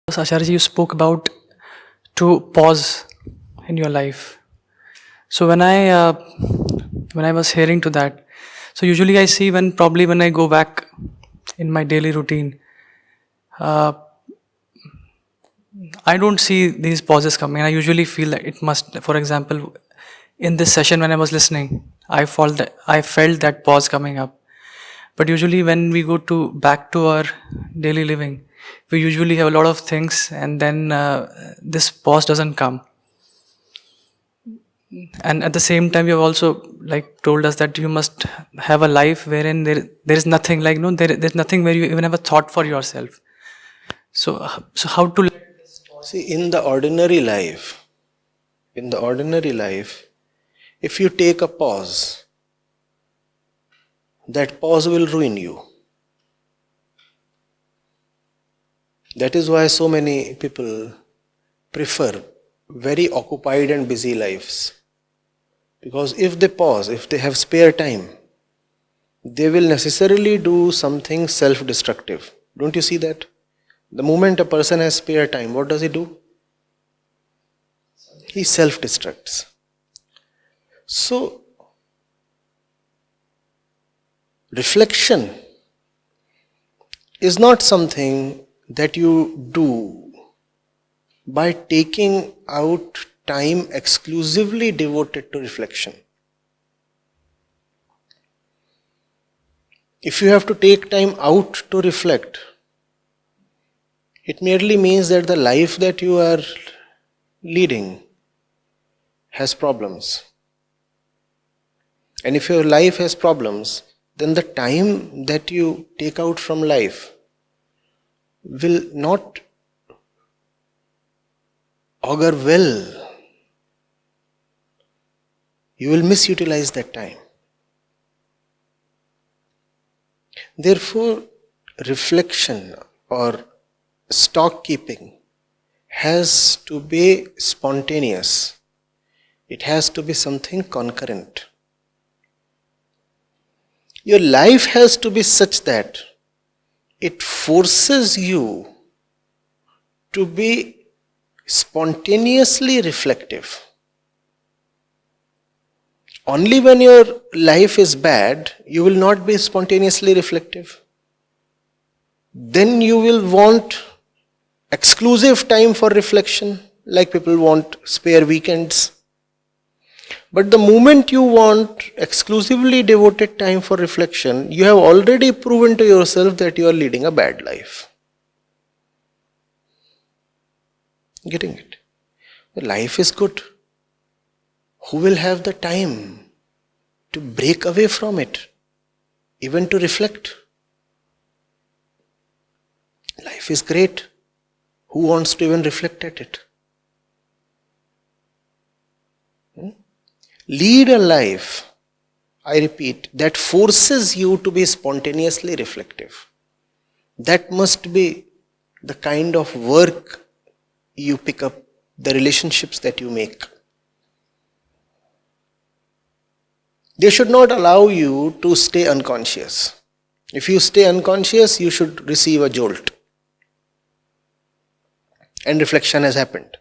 Acharya, you spoke about to pause in your life. So when I was hearing to that, so usually I see when I go back in my daily routine, uh, I don't see these pauses coming. I usually feel that it must. For example, in this session when I was listening, I felt that pause coming up. But usually when we go to back to our daily living, we usually have a lot of things, and then this pause doesn't come. And at the same time, you have also like told us that you must have a life wherein there is nothing like no there's nothing where you even have a thought for yourself. So how to See, in the ordinary life, if you take a pause, that pause will ruin you. That is why so many people prefer very occupied and busy lives. Because if they pause, if they have spare time, they will necessarily do something self-destructive. Don't you see that? The moment a person has spare time, what does he do? He self-destructs. So, reflection is not something that you do by taking out time exclusively devoted to reflection. If you have to take time out to reflect, it merely means that the life that you are leading has problems. And if your life has problems, then the time that you take out from life will not augur well. You will misutilize that time. Therefore, reflection or stock keeping has to be spontaneous. It has to be something concurrent. Your life has to be such that it forces you to be spontaneously reflective. Only when your life is bad, you will not be spontaneously reflective. Then you will want exclusive time for reflection, like people want spare weekends. But the moment you want exclusively devoted time for reflection, you have already proven to yourself that you are leading a bad life. Getting it? The life is good. Who will have the time to break away from it, even to reflect? Life is great. Who wants to even reflect at it? Lead a life, I repeat, that forces you to be spontaneously reflective. That must be the kind of work you pick up, the relationships that you make. They should not allow you to stay unconscious. If you stay unconscious, you should receive a jolt. And reflection has happened.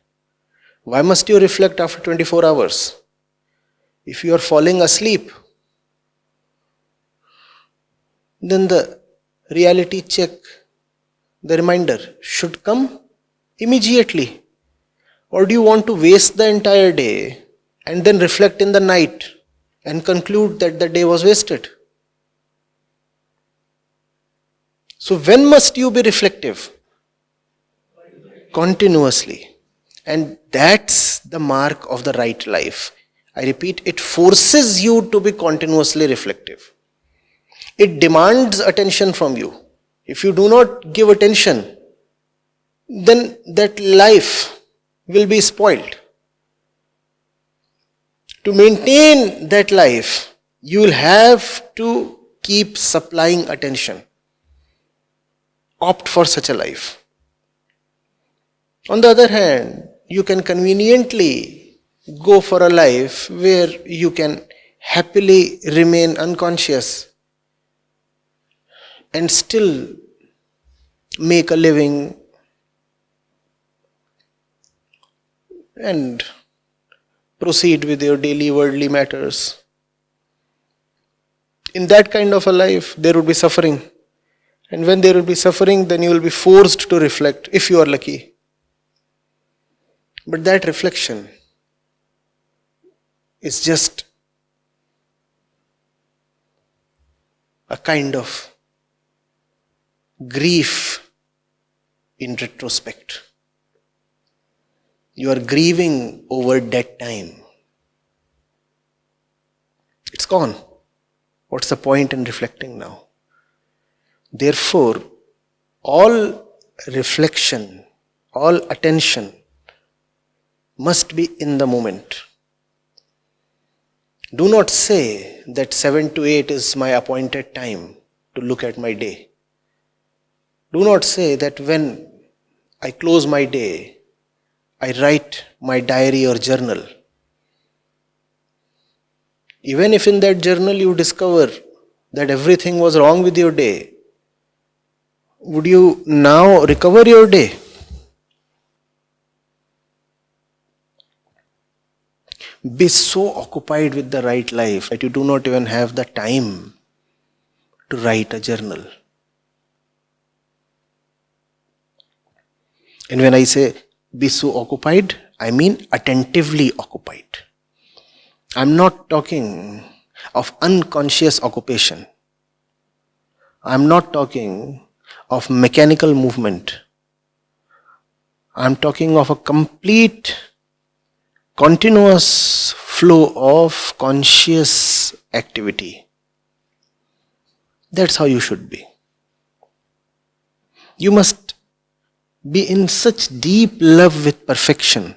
Why must you reflect after 24 hours? If you are falling asleep, then the reality check, the reminder should come immediately. Or do you want to waste the entire day and then reflect in the night and conclude that the day was wasted? So when must you be reflective? Continuously. And that's the mark of the right life. I repeat, it forces you to be continuously reflective. It demands attention from you. If you do not give attention, then that life will be spoiled. To maintain that life, you will have to keep supplying attention. Opt for such a life. On the other hand, you can conveniently go for a life where you can happily remain unconscious and still make a living and proceed with your daily worldly matters. In that kind of a life, there would be suffering. And when there will be suffering, then you will be forced to reflect, if you are lucky. But that reflection is just a kind of grief in retrospect. You are grieving over dead time. It's gone. What's the point in reflecting now? Therefore, all reflection, all attention must be in the moment. Do not say that 7 to 8 is my appointed time to look at my day. Do not say that when I close my day, I write my diary or journal. Even if in that journal you discover that everything was wrong with your day, would you now recover your day? Be so occupied with the right life that you do not even have the time to write a journal. And when I say be so occupied, I mean attentively occupied. I'm not talking of unconscious occupation. I'm not talking of mechanical movement. I'm talking of a complete, continuous flow of conscious activity. That's how you should be. You must be in such deep love with perfection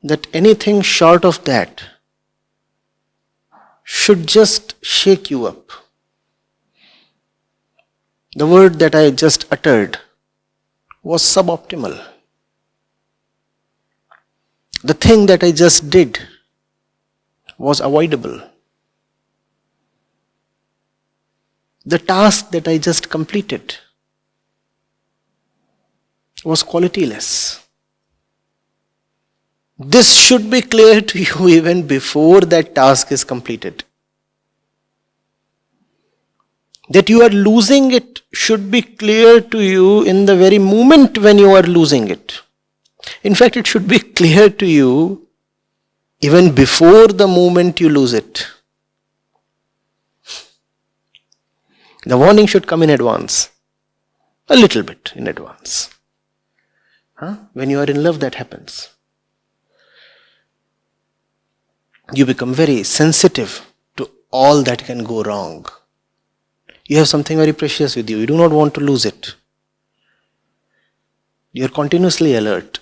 that anything short of that should just shake you up. The word that I just uttered was suboptimal. The thing that I just did was avoidable. The task that I just completed was qualityless. This should be clear to you even before that task is completed. That you are losing it should be clear to you in the very moment when you are losing it. In fact, it should be clear to you even before the moment you lose it. The warning should come in advance. A little bit in advance. When you are in love, that happens. You become very sensitive to all that can go wrong. You have something very precious with you. You do not want to lose it. You are continuously alert.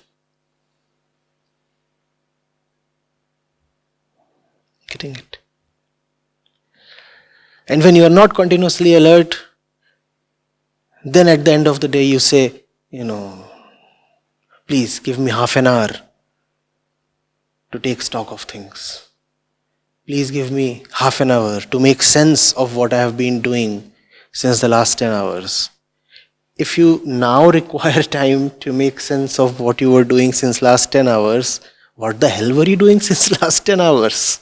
Getting it? And when you are not continuously alert, then at the end of the day you say, please give me half an hour to take stock of things. Please give me half an hour to make sense of what I have been doing since the last 10 hours. If you now require time to make sense of what you were doing since last 10 hours, what the hell were you doing since last 10 hours?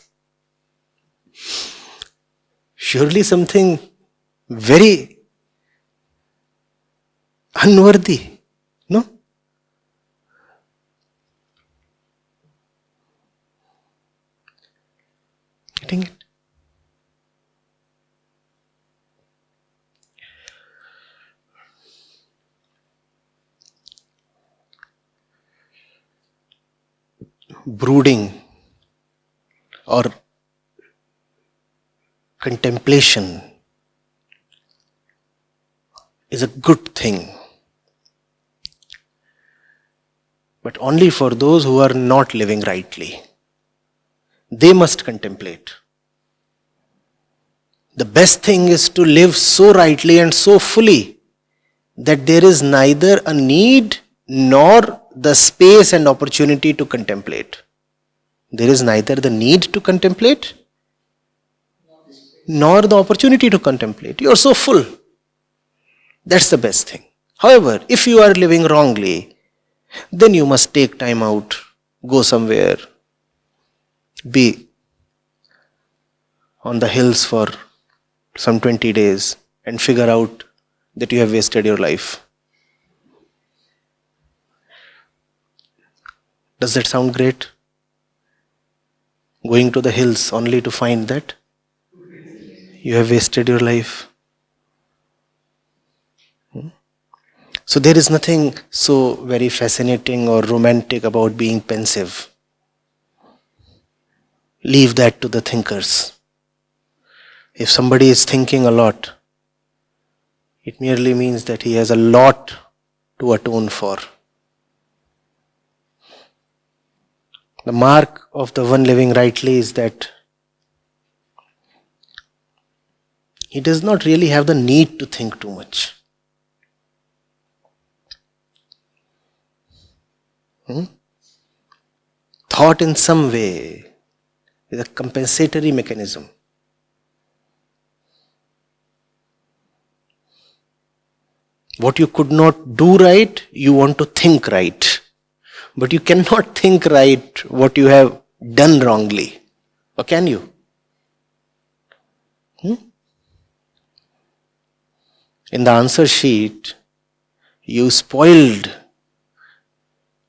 Surely something very unworthy, no? Getting it? Brooding or contemplation is a good thing, but only for those who are not living rightly. They must contemplate. The best thing is to live so rightly and so fully that there is neither a need nor the space and opportunity to contemplate. There is neither the need to contemplate nor the opportunity to contemplate. You are so full. That's the best thing. However, if you are living wrongly, Then you must take time out, go somewhere, be on the hills for some 20 days and figure out that you have wasted your life. Does that sound great? Going to the hills only to find that you have wasted your life. So there is nothing so very fascinating or romantic about being pensive. Leave that to the thinkers. If somebody is thinking a lot, it merely means that he has a lot to atone for. The mark of the one living rightly is that he does not really have the need to think too much. Thought in some way is a compensatory mechanism. What you could not do right, you want to think right. But you cannot think right what you have done wrongly. Or can you? In the answer sheet, you spoiled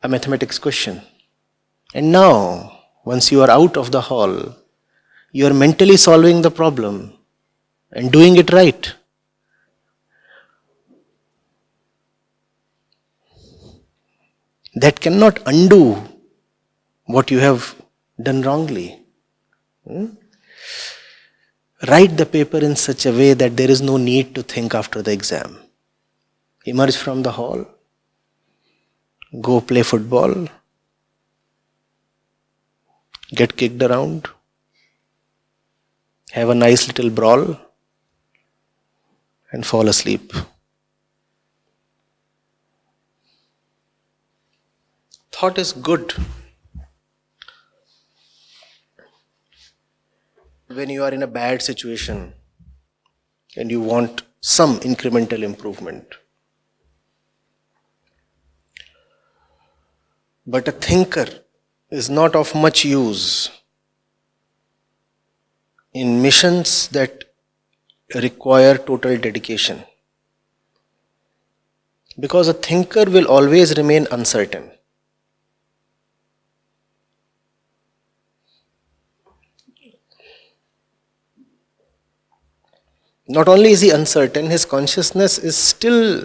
a mathematics question. And now, once you are out of the hall, you are mentally solving the problem and doing it right. That cannot undo what you have done wrongly. Write the paper in such a way that there is no need to think after the exam. Emerge from the hall, go play football, get kicked around, have a nice little brawl, and fall asleep. Thought is good when you are in a bad situation and you want some incremental improvement. But a thinker is not of much use in missions that require total dedication. Because a thinker will always remain uncertain. Not only is he uncertain, his consciousness is still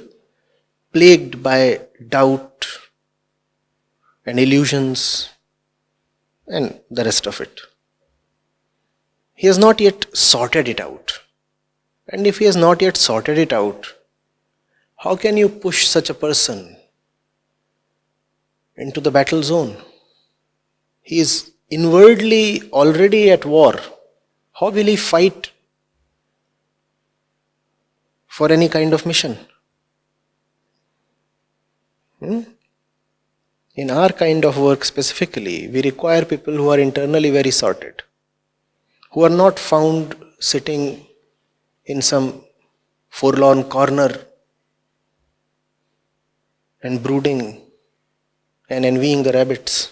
plagued by doubt and illusions and the rest of it. He has not yet sorted it out. And if he has not yet sorted it out, how can you push such a person into the battle zone? He is inwardly already at war. How will he fight for any kind of mission? In our kind of work specifically, we require people who are internally very sorted, who are not found sitting in some forlorn corner and brooding and envying the rabbits.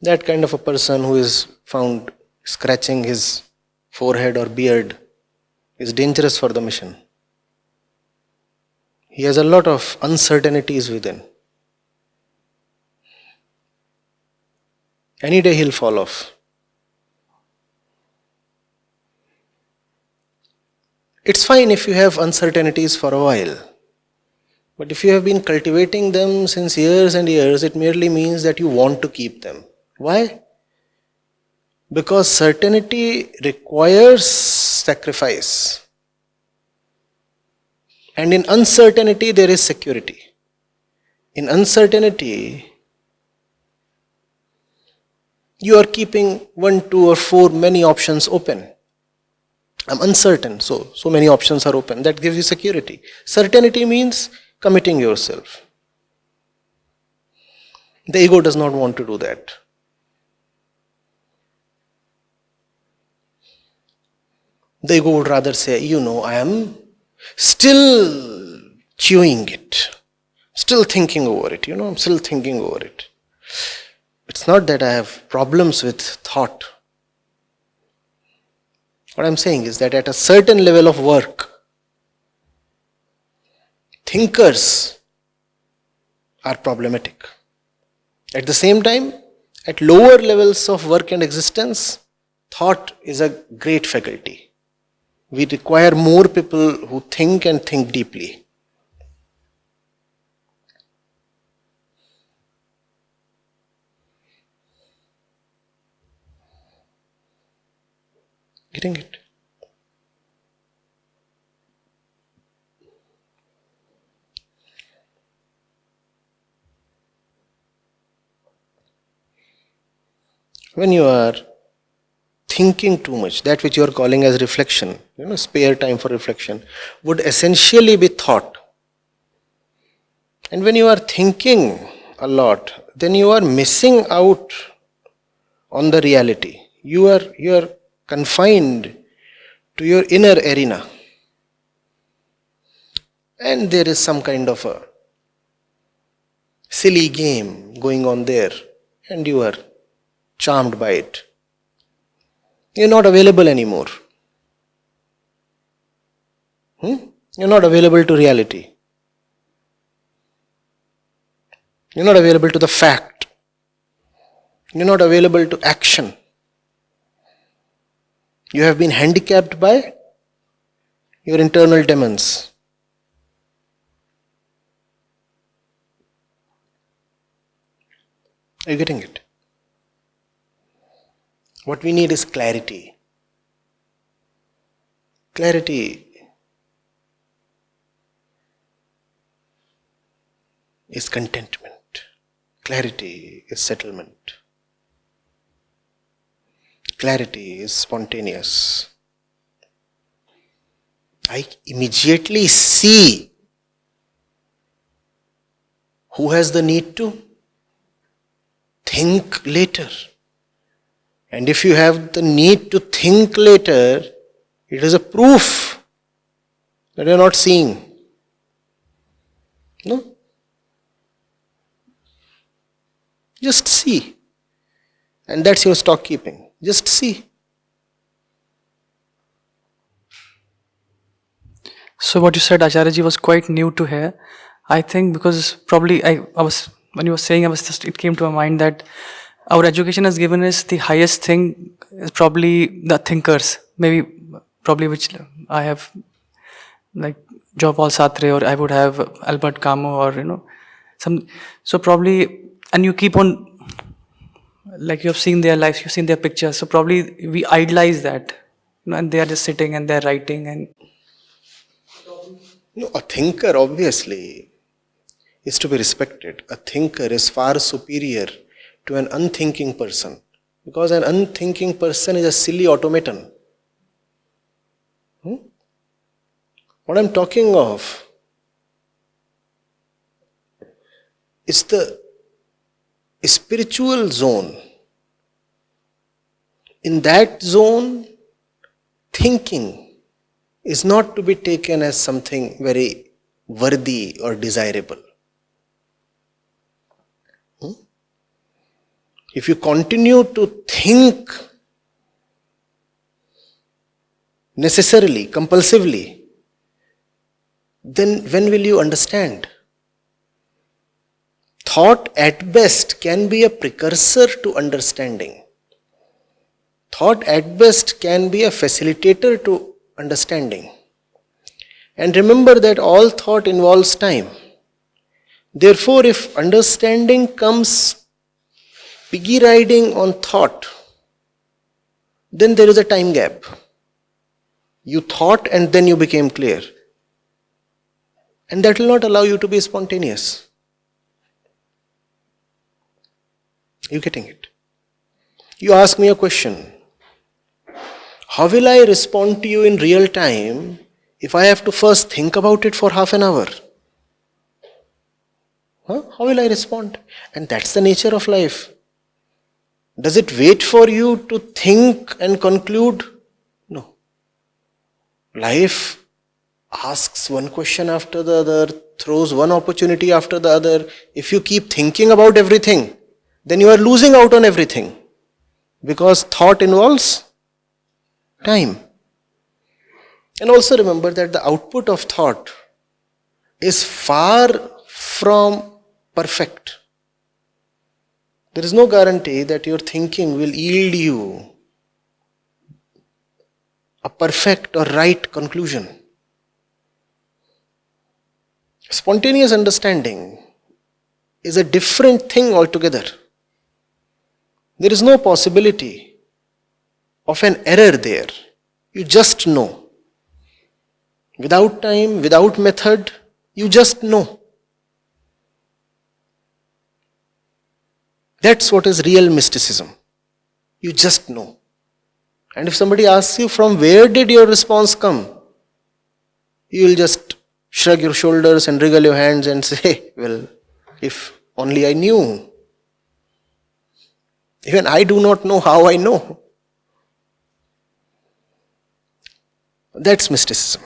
That kind of a person who is found scratching his forehead or beard is dangerous for the mission. He has a lot of uncertainties within. Any day he'll fall off. It's fine if you have uncertainties for a while. But if you have been cultivating them since years and years, it merely means that you want to keep them. Why? Because certainty requires sacrifice. And in uncertainty there is security. In uncertainty, you are keeping 1, 2 or 4 many options open. I'm uncertain, so many options are open. That gives you security. Certainty means committing yourself. The ego does not want to do that. The ego would rather say, I am still chewing it, still thinking over it, I'm still thinking over it. It's not that I have problems with thought. What I'm saying is that at a certain level of work, thinkers are problematic. At the same time, at lower levels of work and existence, thought is a great faculty. We require more people who think and think deeply. Getting it? When you are thinking too much, that which you are calling as reflection, spare time for reflection, would essentially be thought. And when you are thinking a lot, then you are missing out on the reality. You are confined to your inner arena. And there is some kind of a silly game going on there, and you are charmed by it. You're not available anymore. You're not available to reality. You're not available to the fact. You're not available to action. You have been handicapped by your internal demons. Are you getting it? What we need is clarity. Clarity is contentment. Clarity is settlement. Clarity is spontaneous. I immediately see who has the need to think later. And if you have the need to think later, it is a proof that you are not seeing. No? Just see. And that's your stock keeping. Just see. So what you said, Acharya ji, was quite new to hear. I think because probably I was, when you were saying, it came to my mind that our education has given us the highest thing is probably the thinkers. Probably which I have, like Jean Paul Sartre, or I would have Albert Camus, or some. So probably, and you keep on, like you have seen their lives, you've seen their pictures. So probably we idolize that, and they are just sitting and they're writing and. A thinker obviously is to be respected. A thinker is far superior to an unthinking person, because an unthinking person is a silly automaton. What I'm talking of is the spiritual zone. In that zone, thinking is not to be taken as something very worthy or desirable. If you continue to think necessarily, compulsively, then when will you understand? Thought at best can be a precursor to understanding. Thought at best can be a facilitator to understanding. And remember that all thought involves time. Therefore, if understanding comes piggy riding on thought, then there is a time gap. You thought and then you became clear. And that will not allow you to be spontaneous. You getting it? You ask me a question. How will I respond to you in real time if I have to first think about it for half an hour? How will I respond? And that's the nature of life. Does it wait for you to think and conclude? No. Life asks one question after the other, throws one opportunity after the other. If you keep thinking about everything, then you are losing out on everything. Because thought involves time. And also remember that the output of thought is far from perfect. There is no guarantee that your thinking will yield you a perfect or right conclusion. Spontaneous understanding is a different thing altogether. There is no possibility of an error there. You just know. Without time, without method, you just know. That's what is real mysticism. You just know. And if somebody asks you, from where did your response come? You will just shrug your shoulders and wriggle your hands and say, well, if only I knew. Even I do not know how I know. That's mysticism.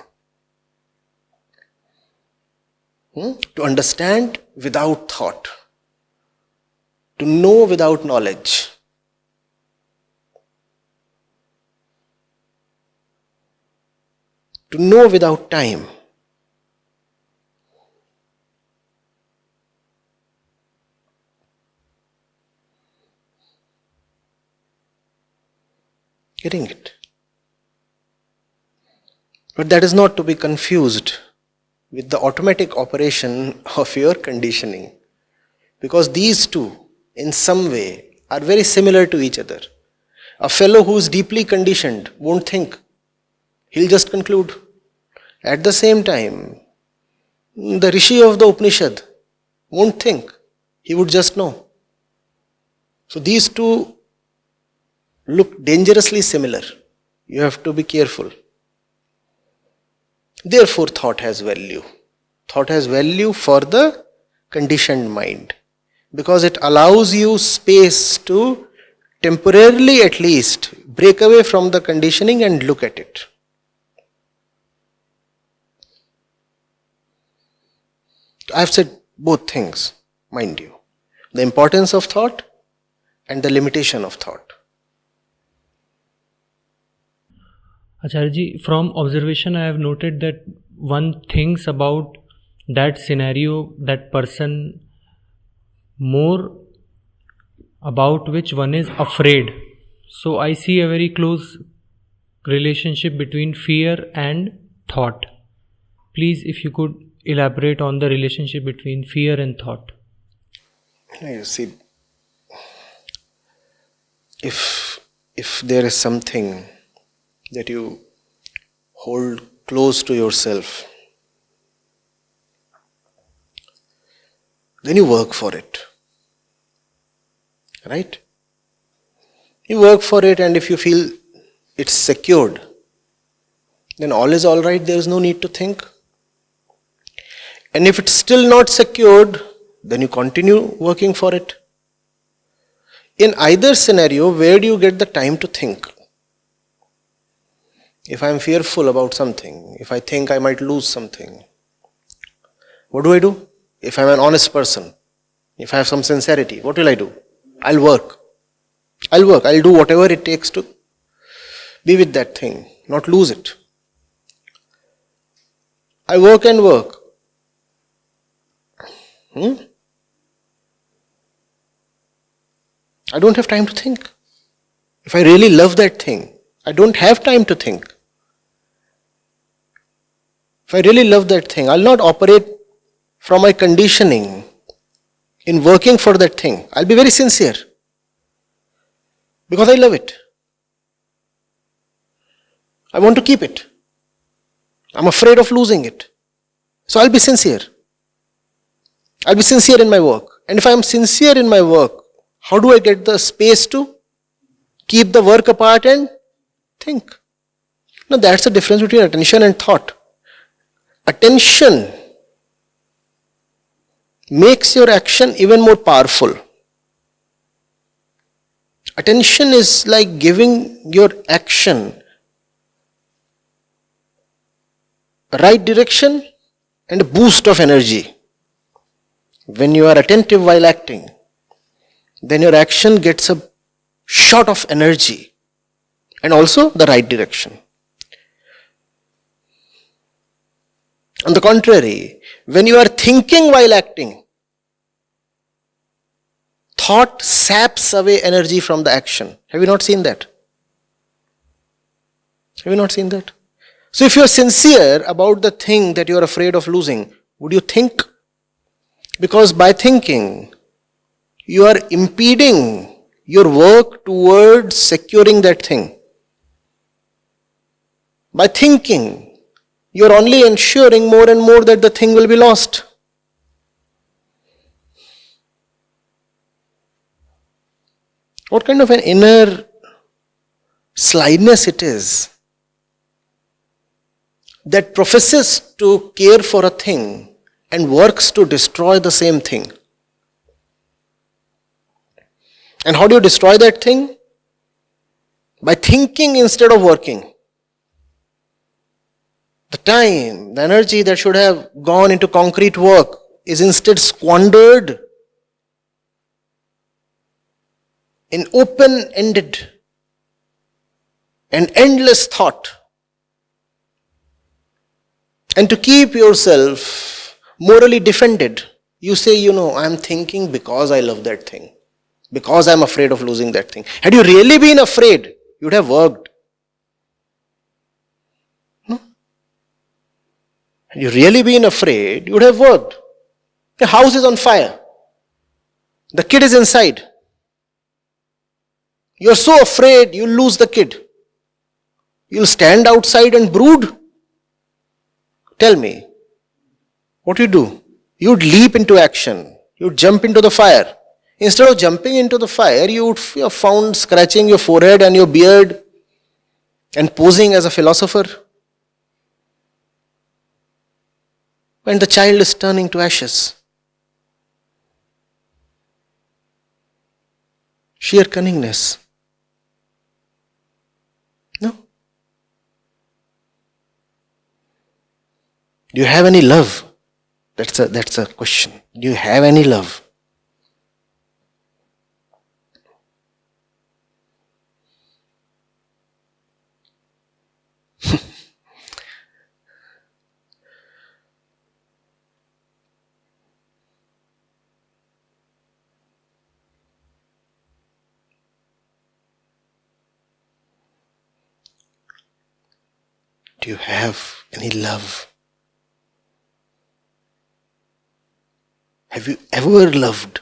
To understand without thought. To know without knowledge. To know without time. Getting it? But that is not to be confused with the automatic operation of your conditioning. Because these two, in some way, are very similar to each other. A fellow who is deeply conditioned won't think. He'll just conclude. At the same time, the Rishi of the Upanishad won't think. He would just know. So these two look dangerously similar. You have to be careful. Therefore, thought has value. Thought has value for the conditioned mind. Because it allows you space to temporarily at least break away from the conditioning and look at it. I have said both things, mind you. The importance of thought and the limitation of thought. Acharya, from observation I have noted that one thinks about that scenario, that person, more about which one is afraid. So I see a very close relationship between fear and thought. Please, if you could elaborate on the relationship between fear and thought. You see, if there is something that you hold close to yourself, then you work for it. Right? You work for it, and if you feel it's secured, then all is all right, there is no need to think. And if it's still not secured, then you continue working for it. In either scenario, where do you get the time to think? If I am fearful about something, if I think I might lose something, what do? If I am an honest person, if I have some sincerity, what will I do? I'll work. I'll do whatever it takes to be with that thing, not lose it. I work and work. I don't have time to think. If I really love that thing, I don't have time to think. If I really love that thing, I'll not operate from my conditioning in working for that thing. I'll be very sincere. Because I love it. I want to keep it. I'm afraid of losing it. So I'll be sincere. I'll be sincere in my work. And if I'm sincere in my work, how do I get the space to keep the work apart and think? Now that's the difference between attention and thought. Attention makes your action even more powerful. Attention is like giving your action a right direction and a boost of energy. When you are attentive while acting, then your action gets a shot of energy and also the right direction. On the contrary, when you are thinking while acting, thought saps away energy from the action. Have you not seen that? Have you not seen that? So if you are sincere about the thing that you are afraid of losing, would you think? Because by thinking, you are impeding your work towards securing that thing. By thinking, you are only ensuring more and more that the thing will be lost. What kind of an inner slyness it is that professes to care for a thing and works to destroy the same thing. And how do you destroy that thing? By thinking instead of working. The time, the energy that should have gone into concrete work is instead squandered in open-ended and endless thought. And to keep yourself morally defended, you say, I am thinking because I love that thing. Because I am afraid of losing that thing. Had you really been afraid, you would have worked. No? Had you really been afraid, you would have worked. The house is on fire. The kid is inside. You are so afraid you'll lose the kid. You'll stand outside and brood. Tell me, what you do? You'd leap into action. You'd jump into the fire. Instead of jumping into the fire, you would have found scratching your forehead and your beard and posing as a philosopher. And the child is turning to ashes. Sheer cunningness. No? Do you have any love? That's a question. Do you have any love? Do you have any love? Have you ever loved?